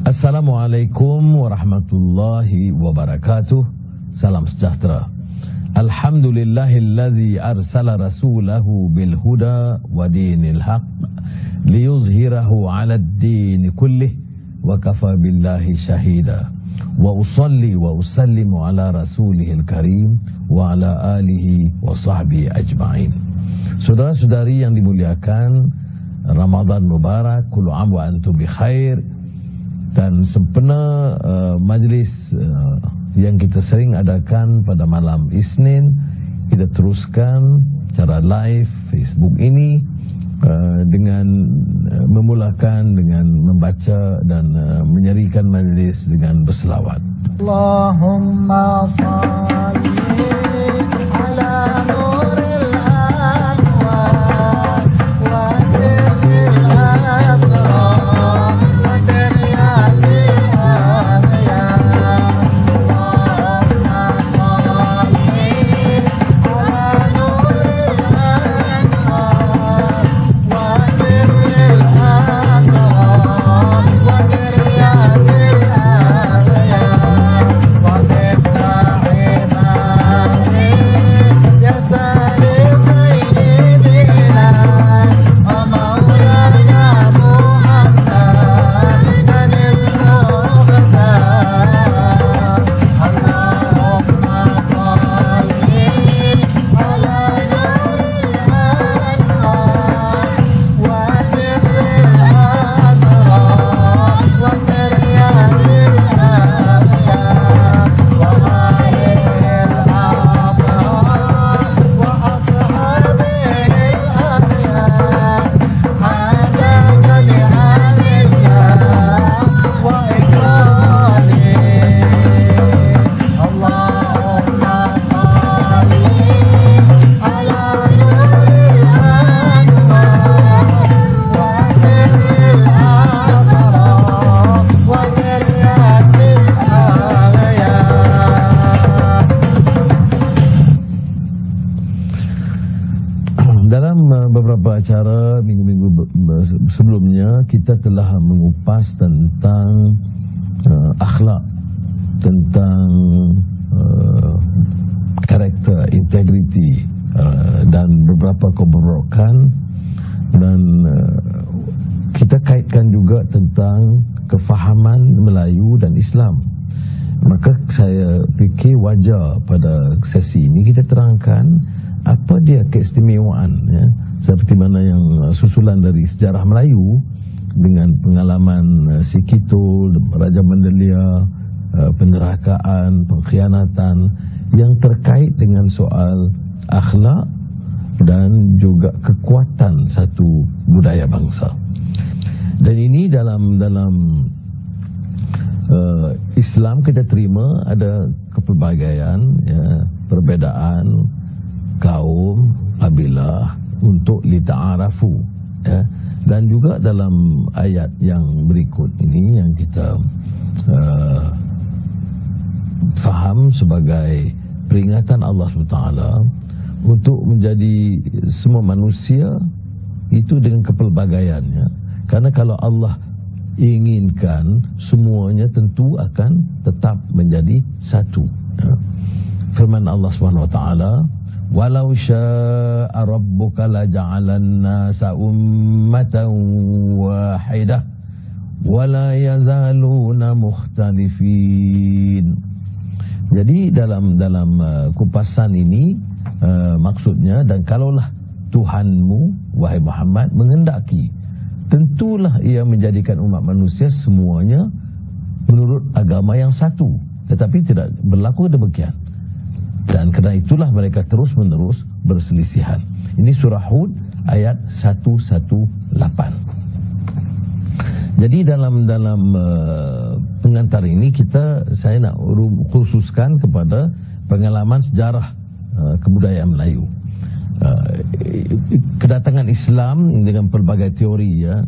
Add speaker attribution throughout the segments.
Speaker 1: Assalamualaikum warahmatullahi wabarakatuh. Salam sejahtera. Alhamdulillahillazi arsala rasulahu bil huda wa dinil haq liyuzhirahu 'ala ad-din kullih wa kafa billahi syahida. Wa usalli wa usallimu ala rasulihil karim wa ala alihi wa sahbihi ajma'in. Saudara-saudari yang dimuliakan, Ramadan Mubarak, kullu 'am wa antum bi khair. Dan sempena majlis yang kita sering adakan pada malam Isnin, kita teruskan secara live Facebook ini dengan memulakan dengan membaca dan menyerikan majlis dengan berselawat.
Speaker 2: Allahumma salli ala nuril anwar wa sirril asrar.
Speaker 1: Beberapa acara minggu-minggu sebelumnya kita telah mengupas tentang akhlak, tentang karakter, integriti dan beberapa keburukan, dan kita kaitkan juga tentang kefahaman Melayu dan Islam. Maka saya fikir wajar pada sesi ini kita terangkan apa dia keistimewaan, ya, seperti mana yang susulan dari sejarah Melayu dengan pengalaman si Kitul, Raja Mendelia, penerakaan, pengkhianatan yang terkait dengan soal akhlak dan juga kekuatan satu budaya bangsa. Dan ini dalam Islam kita terima ada kepelbagaian, ya, perbedaan kaum, kabilah untuk lita'arafu, ya. Dan juga dalam ayat yang berikut ini yang kita faham sebagai peringatan Allah SWT untuk menjadi semua manusia itu dengan kepelbagaiannya. Karena kalau Allah inginkan, semuanya tentu akan tetap menjadi satu, ya. Firman Allah SWT, walau syaa rabbuka la ja'alan nasa ummatan wahidah wa la yazaluna mukhtalifin. Jadi dalam kupasan ini maksudnya, dan kalaulah Tuhanmu wahai Muhammad mengendaki, tentulah ia menjadikan umat manusia semuanya menurut agama yang satu, tetapi tidak berlaku demikian. Dan kerana itulah mereka terus-menerus berselisihan. Ini surah Hud ayat 118. Jadi dalam pengantar ini saya nak khususkan kepada pengalaman sejarah kebudayaan Melayu. Kedatangan Islam dengan pelbagai teori, ya,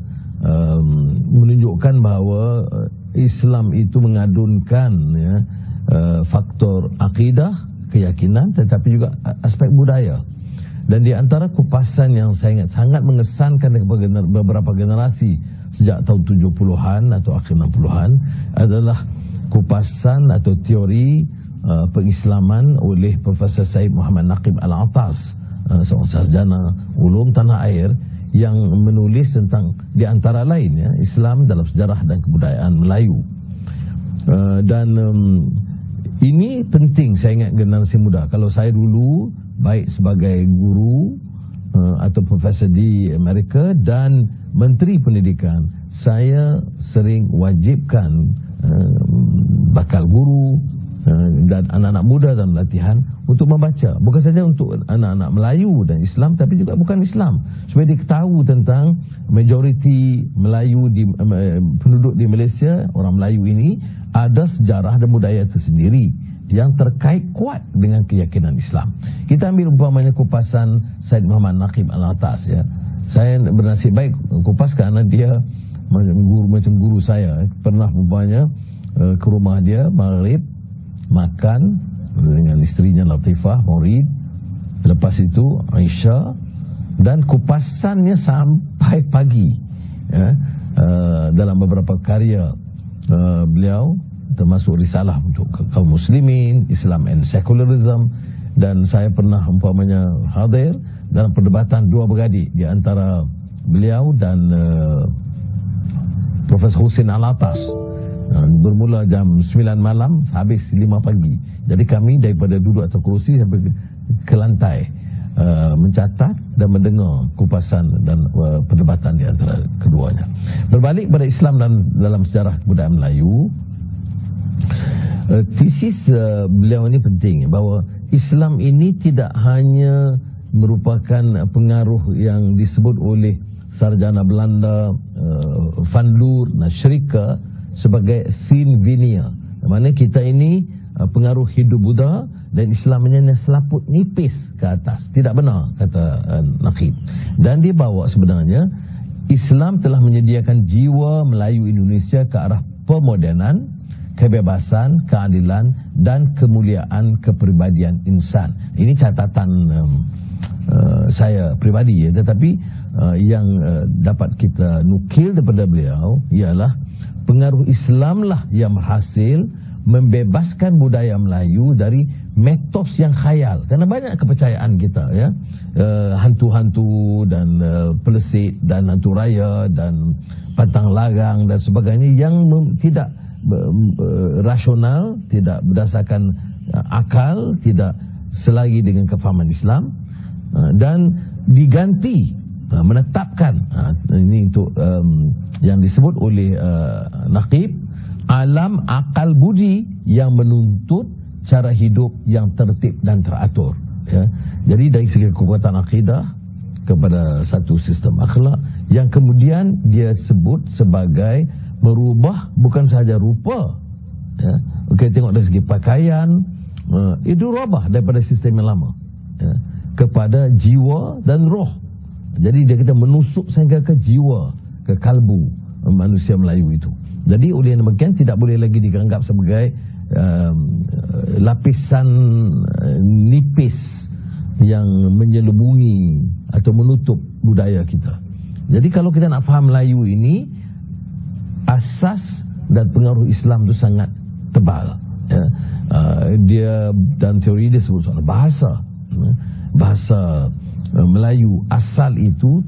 Speaker 1: menunjukkan bahawa Islam itu mengadunkan, ya, faktor akidah, keyakinan, tetapi juga aspek budaya. Dan di antara kupasan yang saya ingat sangat mengesankan kepada beberapa generasi sejak tahun 70-an atau akhir 60-an adalah kupasan atau teori pengislaman oleh Profesor Said Muhammad Naqib Al-Atas, seorang sarjana ulum tanah air, yang menulis tentang di antara lain Islam dalam sejarah dan kebudayaan Melayu. Ini penting saya ingat generasi muda. Kalau saya dulu baik sebagai guru atau profesor di Amerika dan menteri pendidikan, saya sering wajibkan bakal guru dan anak-anak muda dalam latihan untuk membaca, bukan saja untuk anak-anak Melayu dan Islam, tapi juga bukan Islam, supaya dia tahu tentang majoriti Melayu penduduk di Malaysia. Orang Melayu ini ada sejarah dan budaya tersendiri yang terkait kuat dengan keyakinan Islam. Kita ambil umpamanya kupasan Said Muhammad Naqib Al-Atas ya. Saya bernasib baik kupas kerana dia macam guru saya. Pernah umpamanya ke rumah dia maghrib, makan dengan isterinya Latifah Maurid, lepas itu Aisyah, dan kupasannya sampai pagi ya. Dalam beberapa karya beliau termasuk risalah untuk kaum muslimin, Islam and Secularism, dan saya pernah umpamanya hadir dalam perdebatan dua beradik di antara beliau dan Profesor Husin Al-Atas. Bermula jam 9 malam habis 5 pagi. Jadi kami daripada duduk atau kerusi sampai ke lantai mencatat dan mendengar kupasan dan perdebatan di antara keduanya. Berbalik pada Islam dan dalam sejarah kebudayaan Melayu, tesis beliau ini penting, bahawa Islam ini tidak hanya merupakan pengaruh yang disebut oleh sarjana Belanda Van Loer dan Schricker sebagai thin veneer. Maksudnya kita ini pengaruh Hindu-Buddha dan Islamnya selaput nipis ke atas. Tidak benar, kata Naqib. Dan dia bawa sebenarnya Islam telah menyediakan jiwa Melayu Indonesia ke arah pemodenan, kebebasan, keadilan dan kemuliaan kepribadian insan. Ini catatan saya pribadi ya, tetapi yang dapat kita nukil daripada beliau ialah pengaruh Islam lah yang berhasil membebaskan budaya Melayu dari mitos yang khayal. Kerana banyak kepercayaan kita ya, hantu-hantu dan pelesit dan hantu raya dan pantang larang dan sebagainya yang tidak rasional, tidak berdasarkan akal, tidak selari dengan kefahaman Islam, dan diganti menetapkan ini untuk yang disebut oleh Naqib, alam akal budi yang menuntut cara hidup yang tertib dan teratur ya. Jadi dari segi kekuatan akidah kepada satu sistem akhlak yang kemudian dia sebut sebagai merubah bukan sahaja rupa ya. Okay, tengok dari segi pakaian, itu rubah daripada sistem yang lama ya, kepada jiwa dan roh. Jadi dia kata menusuk sehingga ke jiwa, ke kalbu manusia Melayu itu. Jadi oleh demikian tidak boleh lagi dianggap sebagai lapisan nipis yang menyelubungi atau menutup budaya kita. Jadi kalau kita nak faham Melayu ini, asas dan pengaruh Islam itu sangat tebal ya. Dia dalam teori dia sebut soal bahasa. Bahasa Melayu asal itu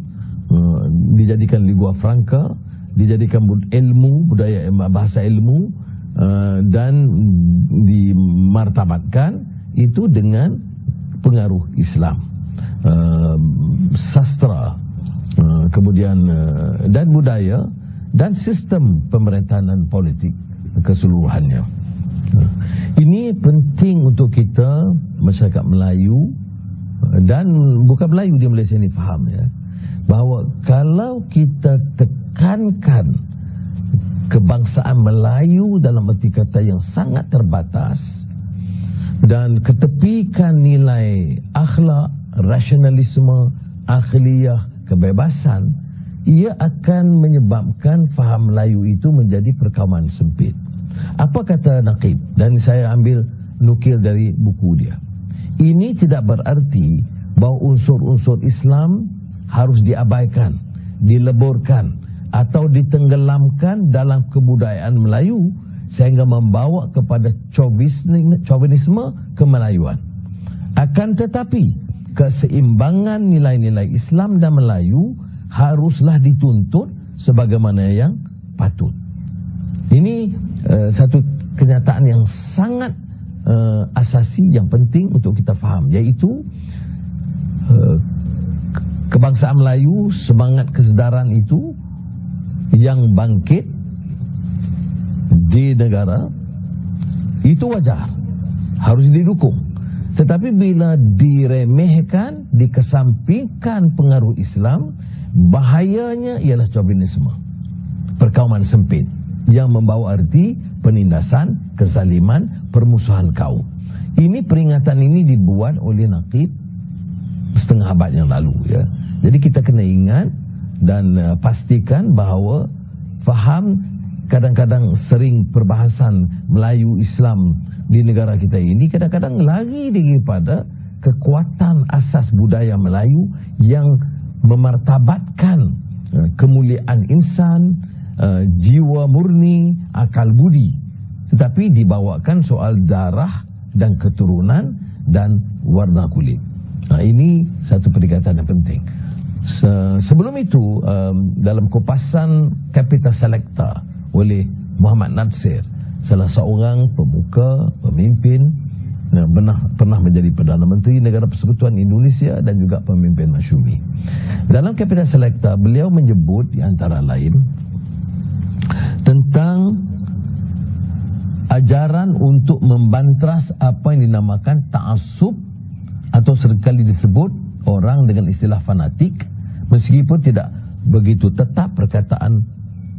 Speaker 1: dijadikan lingua franca, dijadikan ilmu, budaya bahasa ilmu, dan dimartabatkan itu dengan pengaruh Islam, sastra, kemudian dan budaya dan sistem pemerintahan dan politik keseluruhannya. Ini penting untuk kita masyarakat Melayu dan bukan Melayu di Malaysia ini faham ya, bahawa kalau kita tekankan kebangsaan Melayu dalam erti kata yang sangat terbatas dan ketepikan nilai akhlak, rasionalisme, akhliyah, kebebasan, ia akan menyebabkan faham Melayu itu menjadi perkauman sempit. Apa kata Naqib? Dan saya ambil nukil dari buku dia. Ini tidak berarti bahawa unsur-unsur Islam harus diabaikan, dileburkan atau ditenggelamkan dalam kebudayaan Melayu sehingga membawa kepada chauvinisme kemelayuan. Akan tetapi keseimbangan nilai-nilai Islam dan Melayu haruslah dituntut sebagaimana yang patut. Ini satu kenyataan yang sangat asasi, yang penting untuk kita faham, iaitu kebangsaan Melayu, semangat kesedaran itu yang bangkit di negara itu wajar, harus didukung. Tetapi bila diremehkan, dikesampingkan pengaruh Islam, bahayanya ialah chauvinisme, perkauman sempit yang membawa arti penindasan, kezaliman, permusuhan kaum. Ini peringatan ini dibuat oleh Naqib setengah abad yang lalu, ya. Jadi kita kena ingat dan pastikan bahawa faham kadang-kadang sering perbahasan Melayu Islam di negara kita ini kadang-kadang lari daripada kekuatan asas budaya Melayu yang memartabatkan kemuliaan insan, jiwa murni, akal budi, tetapi dibawakan soal darah dan keturunan dan warna kulit. Ini satu perikatan yang penting. Sebelum itu, dalam kupasan Capital Selecta oleh Muhammad Natsir, salah seorang pemuka, pemimpin, pernah menjadi Perdana Menteri Negara Persekutuan Indonesia dan juga pemimpin masyumi. Dalam Capital Selecta, beliau menyebut di antara lain tentang ajaran untuk membantras apa yang dinamakan ta'assub atau seringkali disebut orang dengan istilah fanatik, meskipun tidak begitu tetap perkataan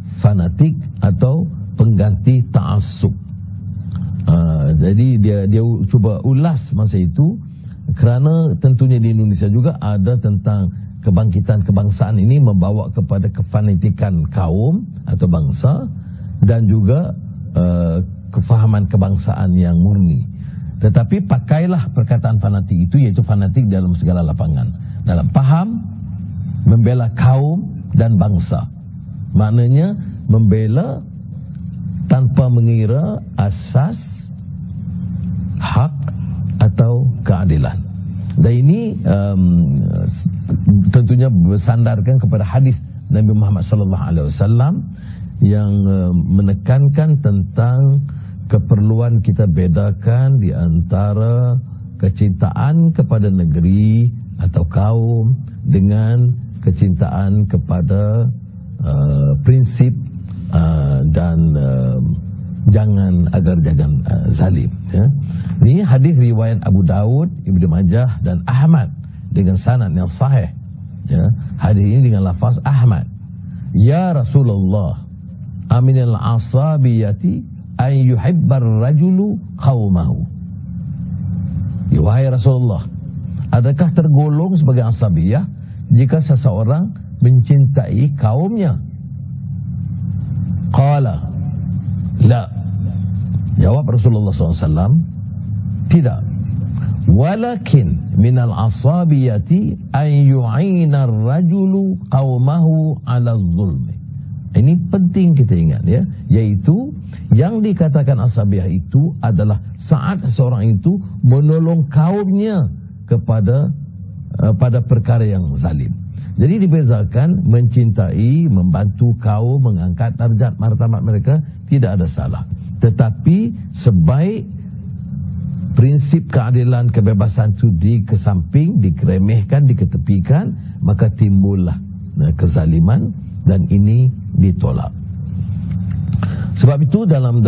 Speaker 1: fanatik atau pengganti ta'assub. Jadi dia cuba ulas masa itu, kerana tentunya di Indonesia juga ada tentang kebangkitan kebangsaan ini membawa kepada kefanatikan kaum atau bangsa dan juga kefahaman kebangsaan yang murni. Tetapi pakailah perkataan fanatik itu, iaitu fanatik dalam segala lapangan, dalam faham, membela kaum dan bangsa. Maknanya membela tanpa mengira asas hak atau keadilan. Dan ini tentunya bersandarkan kepada hadis Nabi Muhammad SAW yang menekankan tentang keperluan kita bedakan di antara kecintaan kepada negeri atau kaum dengan kecintaan kepada prinsip dan jangan zalim, ya. Ini hadis riwayat Abu Daud, Ibnu Majah dan Ahmad dengan sanad yang sahih, ya. Hadis ini dengan lafaz Ahmad, ya Rasulullah, aminal asabiyati an yuhibbar rajulu qaumahu. Ya, wahai Rasulullah, adakah tergolong sebagai asabiyah jika seseorang mencintai kaumnya? Qala la. Jawab Rasulullah SAW, tidak. Walakin minal asabiyati an yu'ina ar-rajulu qaumahu 'ala zulmi. Ini penting kita ingat, ya, yaitu yang dikatakan asabiyah itu adalah saat seorang itu menolong kaumnya kepada pada perkara yang zalim. Jadi dibezakan mencintai, membantu kaum, mengangkat darjat martabat mereka, tidak ada salah. Tetapi sebaik prinsip keadilan, kebebasan itu dikesamping, dikeremehkan, diketepikan, maka timbullah kezaliman dan ini ditolak. Sebab itu dalam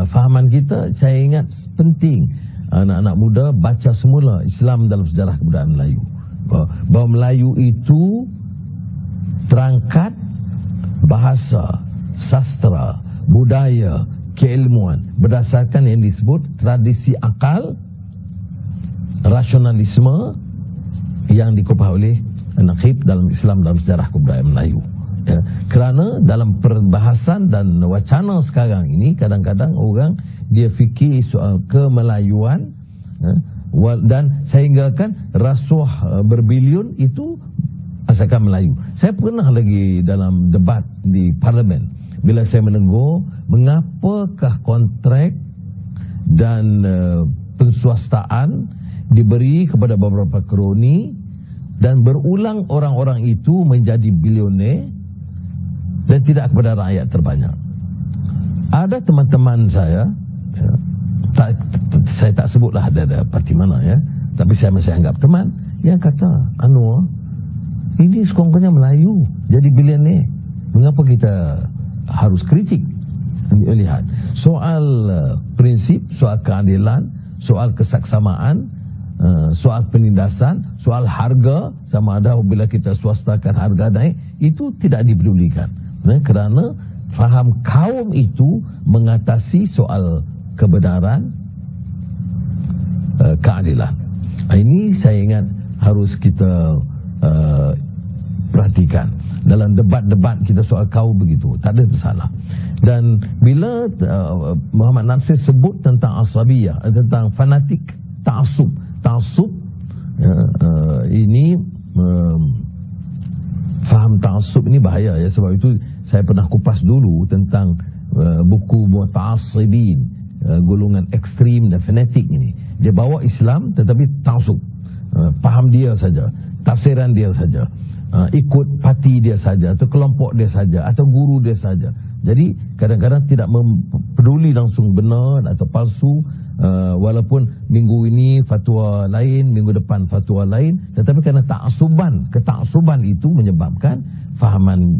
Speaker 1: fahaman kita, saya ingat penting anak-anak muda baca semula Islam dalam sejarah kebudayaan Melayu. Bahawa Melayu itu terangkat bahasa, sastra, budaya, keilmuan berdasarkan yang disebut tradisi akal, rasionalisme yang dikubah oleh Naqib dalam Islam dalam sejarah kebudayaan Melayu. Ya, kerana dalam perbahasan dan wacana sekarang ini kadang-kadang orang dia fikir soal kemelayuan, ya, Dan sehinggakan rasuah berbilion itu asalkan Melayu. Saya pernah lagi dalam debat di parlimen, bila saya menegur mengapakah kontrak dan penswastaan diberi kepada beberapa kroni dan berulang orang-orang itu menjadi bilioner dan tidak kepada rakyat terbanyak. Ada teman-teman saya, ya, saya tak sebutlah ada parti mana ya, tapi saya masih anggap teman, yang kata, Anwar, ini sekurang-kurangnya Melayu jadi bilioner. Mengapa kita harus kritik? Lihat, soal prinsip, soal keadilan, soal kesaksamaan, soal penindasan, soal harga, sama ada bila kita swastakan harga naik, itu tidak dipedulikan. Kerana faham kaum itu mengatasi soal kebenaran, keadilan. Ini saya ingat harus kita perhatikan. Dalam debat-debat kita soal kaum begitu, tak ada masalah. Dan bila Muhammad Nasir sebut tentang asabiyah, tentang fanatik, ta'assub, ini faham ta'assub ini bahaya ya. Sebab itu saya pernah kupas dulu tentang buku Muta'assibin, golongan ekstrim dan fanatik ini. Dia bawa Islam tetapi ta'assub, faham dia saja, tafsiran dia saja, ikut parti dia saja, atau kelompok dia saja, atau guru dia saja. Jadi kadang-kadang tidak peduli langsung benar atau palsu, walaupun minggu ini fatwa lain, minggu depan fatwa lain, tetapi kerana ketaksuban itu menyebabkan fahaman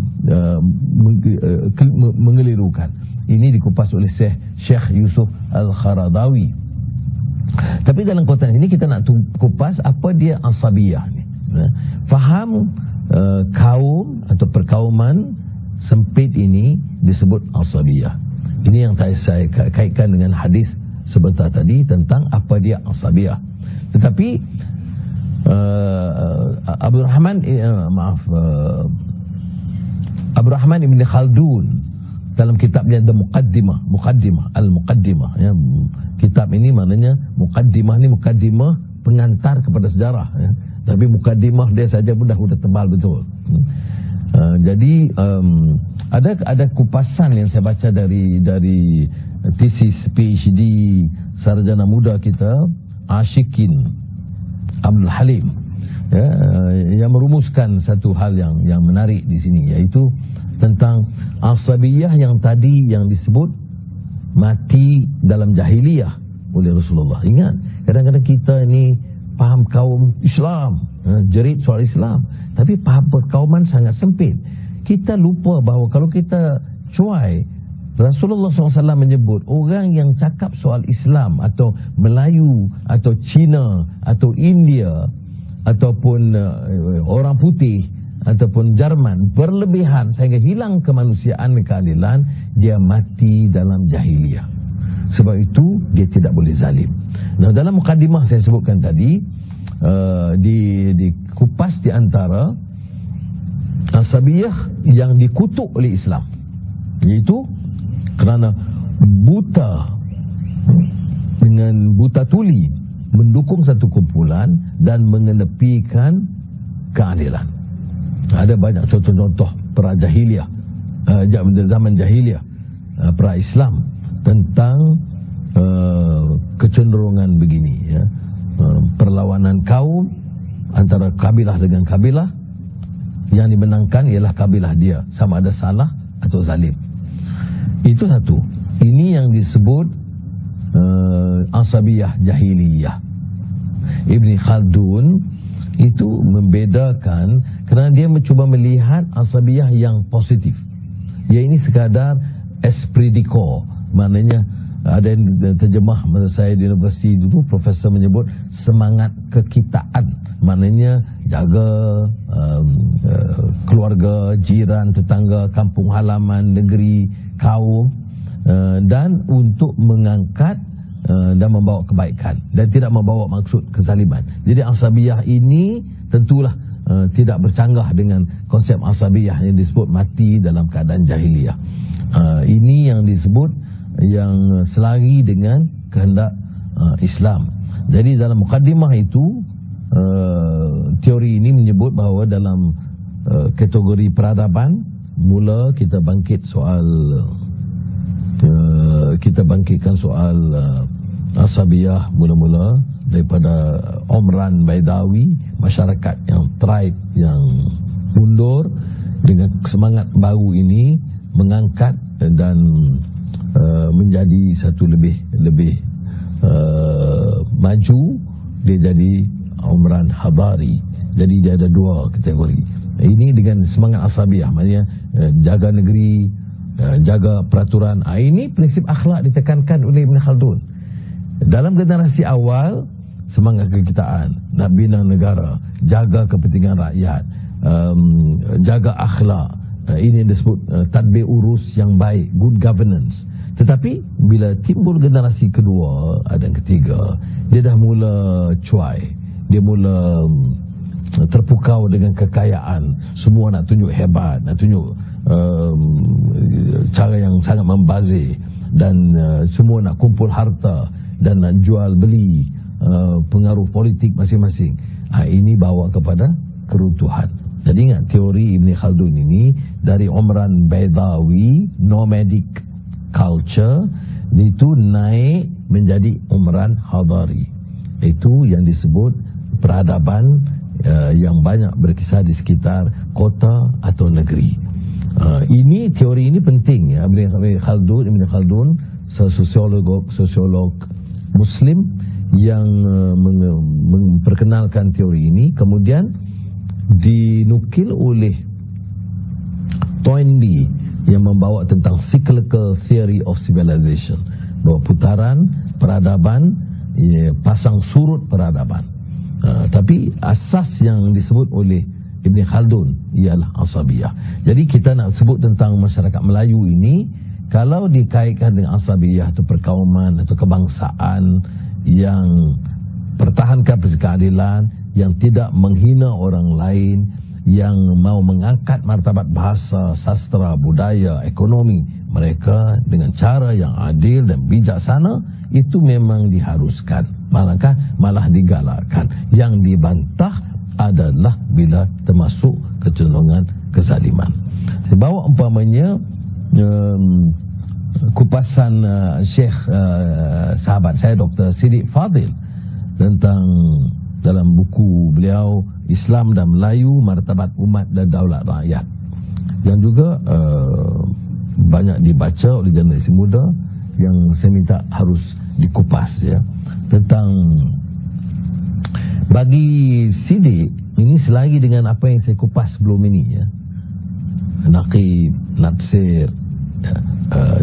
Speaker 1: mengelirukan. Ini dikupas oleh Syekh Yusuf Al-Kharadawi. Tapi dalam konteks ini kita nak kupas apa dia asabiyah ni. Faham kaum atau perkauman sempit ini disebut asabiyah. Ini yang saya kaitkan dengan hadis sebentar tadi tentang apa dia asabiyah. Tetapi Abdul Rahman Ibn Khaldun dalam kitabnya The Muqaddimah Al-Muqaddimah ya. Kitab ini maknanya muqaddimah ni muqaddimah pengantar kepada sejarah ya. Tapi muqaddimah dia saja pun dah tebal betul. Jadi ada kupasan yang saya baca dari tesis PhD sarjana muda kita Ashikin Abdul Halim ya, yang merumuskan satu hal yang menarik di sini, iaitu tentang asabiyah yang tadi yang disebut mati dalam jahiliyah oleh Rasulullah. Ingat, kadang-kadang kita ni faham kaum Islam, jerit soal Islam, tapi faham perkauman sangat sempit. Kita lupa bahawa kalau kita cuai, Rasulullah SAW menyebut orang yang cakap soal Islam atau Melayu atau Cina atau India ataupun orang putih ataupun Jerman berlebihan sehingga hilang kemanusiaan dan keadilan, dia mati dalam jahiliyah. Sebab itu dia tidak boleh zalim. Nah, dalam mukadimah saya sebutkan tadi, dikupas di antara asabiyah yang dikutuk oleh Islam, iaitu kerana buta dengan buta tuli mendukung satu kumpulan dan mengenepikan keadilan. Ada banyak contoh-contoh pra jahiliyah, zaman jahiliyah, pra Islam tentang kecenderungan begini ya. Perlawanan kaum antara kabilah dengan kabilah, yang dimenangkan ialah kabilah dia, sama ada salah atau zalim. Itu satu. Ini yang disebut asabiyah jahiliyah. Ibn Khaldun itu membedakan kerana dia mencuba melihat asabiyah yang positif. Ya, ini sekadar esprit de corps, maknanya ada yang terjemah masa saya di universiti dulu, profesor menyebut semangat kekitaan, maknanya jaga keluarga, jiran, tetangga, kampung halaman, negeri, kaum, dan untuk mengangkat dan membawa kebaikan dan tidak membawa maksud kezaliman. Jadi asabiyah ini tentulah tidak bercanggah dengan konsep asabiyah yang disebut mati dalam keadaan jahiliyah. Ini yang disebut yang selari dengan kehendak Islam. Jadi dalam mukaddimah itu teori ini menyebut bahawa dalam kategori peradaban, mula kita bangkitkan soal asabiyah mula-mula daripada Omran Baidawi, masyarakat yang tribe yang mundur. Dengan semangat baru ini mengangkat dan menjadi satu lebih maju, dia jadi Omran Hadari. Jadi dia ada dua kategori. Ini dengan semangat asabiyah, maknanya jaga negeri, jaga peraturan. Ini prinsip akhlak ditekankan oleh Ibn Khaldun. Dalam generasi awal, semangat kekitaan, nak bina negara, jaga kepentingan rakyat, jaga akhlak. Ini disebut tadbir urus yang baik, good governance. Tetapi bila timbul generasi kedua dan ketiga, dia dah mula cuai, dia mula terpukau dengan kekayaan. Semua nak tunjuk hebat, nak tunjuk cara yang sangat membazir, dan semua nak kumpul harta dan nak jual beli pengaruh politik masing-masing. Ini bawa kepada keruntuhan. Jadi ingat, teori Ibn Khaldun ini dari Omran Baidawi, nomadic culture, itu naik menjadi Omran Hadari. Itu yang disebut peradaban yang banyak berkisar di sekitar kota atau negeri. Ini teori ini penting ya. Ibn Khaldun sosiolog Muslim yang memperkenalkan teori ini, kemudian dinukil oleh Toynbee yang membawa tentang cyclical theory of civilization, bahawa putaran peradaban, pasang surut peradaban. Tapi asas yang disebut oleh Ibn Khaldun ialah asabiyah. Jadi kita nak sebut tentang masyarakat Melayu ini, kalau dikaitkan dengan asabiyah atau perkauman atau kebangsaan yang pertahankan keadilan, yang tidak menghina orang lain, yang mau mengangkat martabat bahasa, sastra, budaya, ekonomi mereka dengan cara yang adil dan bijaksana, itu memang diharuskan, malah digalakkan. Yang dibantah adalah bila termasuk kecenderungan kezaliman. Saya bawa umpamanya kupasan Syekh sahabat saya Dr. Siddiq Fadil tentang dalam buku beliau Islam dan Melayu, Martabat Umat dan Daulat Rakyat, yang juga banyak dibaca oleh generasi muda, yang saya minta harus dikupas ya. Tentang bagi Siddiq ini, selagi dengan apa yang saya kupas sebelum ini ya, Naqib, Natsir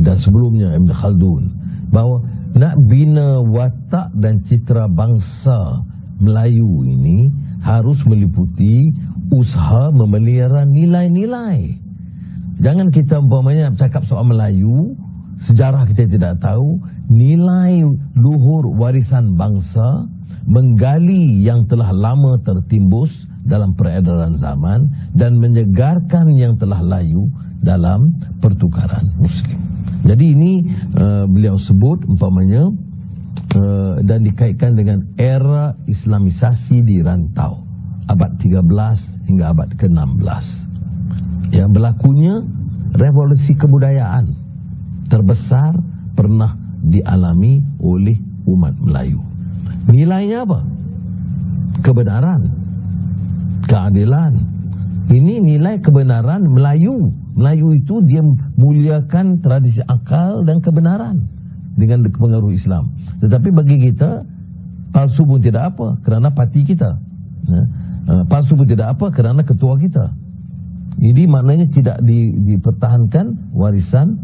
Speaker 1: dan sebelumnya Ibn Khaldun, bahawa nak bina watak dan citra bangsa Melayu ini harus meliputi usaha memelihara nilai-nilai. Jangan kita umpamanya bercakap soal Melayu, sejarah kita tidak tahu, nilai luhur warisan bangsa, menggali yang telah lama tertimbus dalam peredaran zaman dan menyegarkan yang telah layu dalam pertukaran Muslim. Jadi ini beliau sebut umpamanya dan dikaitkan dengan era Islamisasi di rantau abad 13 hingga abad ke-16. Yang berlakunya revolusi kebudayaan terbesar pernah dialami oleh umat Melayu. Nilainya apa? Kebenaran, keadilan. Ini nilai kebenaran Melayu. Melayu itu dia muliakan tradisi akal dan kebenaran dengan pengaruh Islam. Tetapi bagi kita, palsu pun tidak apa kerana parti kita, palsu pun tidak apa kerana ketua kita. Ini maknanya tidak dipertahankan warisan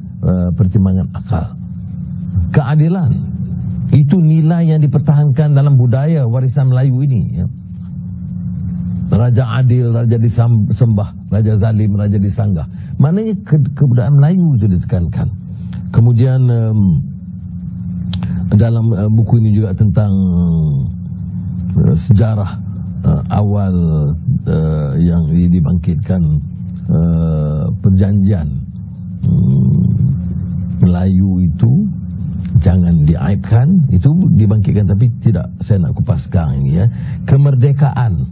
Speaker 1: pertimbangan akal. Keadilan, itu nilai yang dipertahankan dalam budaya warisan Melayu ini ya. Raja adil, raja disembah, raja zalim, raja disanggah. Maknanya kebudayaan Melayu itu ditekankan. Kemudian dalam buku ini juga tentang sejarah awal yang dibangkitkan perjanjian Melayu itu jangan diaibkan, itu dibangkitkan, tapi tidak saya nak kupas sekarang ini ya. Kemerdekaan,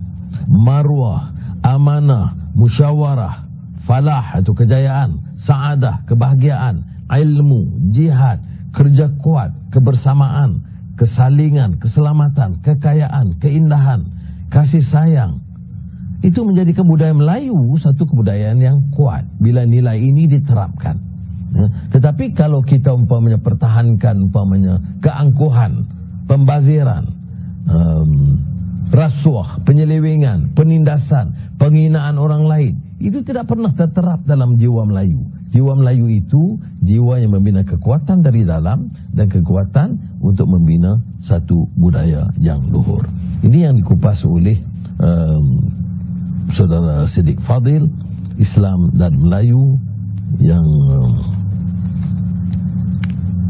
Speaker 1: maruah, amanah, musyawarah, falah itu kejayaan, saadah kebahagiaan, ilmu, jihad, kerja kuat, kebersamaan, kesalingan, keselamatan, kekayaan, keindahan, kasih sayang. Itu menjadi kebudayaan Melayu, satu kebudayaan yang kuat bila nilai ini diterapkan. Ya. Tetapi kalau kita umpamanya pertahankan umpamanya keangkuhan, pembaziran, rasuah, penyelewengan, penindasan, penghinaan orang lain, itu tidak pernah terterap dalam jiwa Melayu. Jiwa Melayu itu jiwa yang membina kekuatan dari dalam dan kekuatan untuk membina satu budaya yang luhur. Ini yang dikupas oleh Saudara Siddiq Fadil, Islam dan Melayu, yang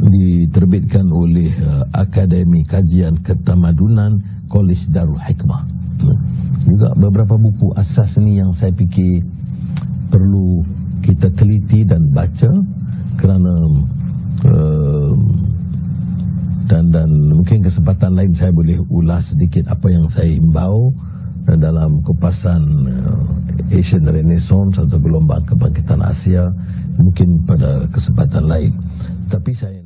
Speaker 1: diterbitkan oleh Akademi Kajian Ketamadunan Kolej Darul Hikmah. Juga beberapa buku asas ini yang saya fikir perlu kita teliti dan baca, kerana dan mungkin kesempatan lain saya boleh ulas sedikit apa yang saya himbau dalam kupasan Asian Renaissance atau gelombang kebangkitan Asia, mungkin pada kesempatan lain. Tapi saya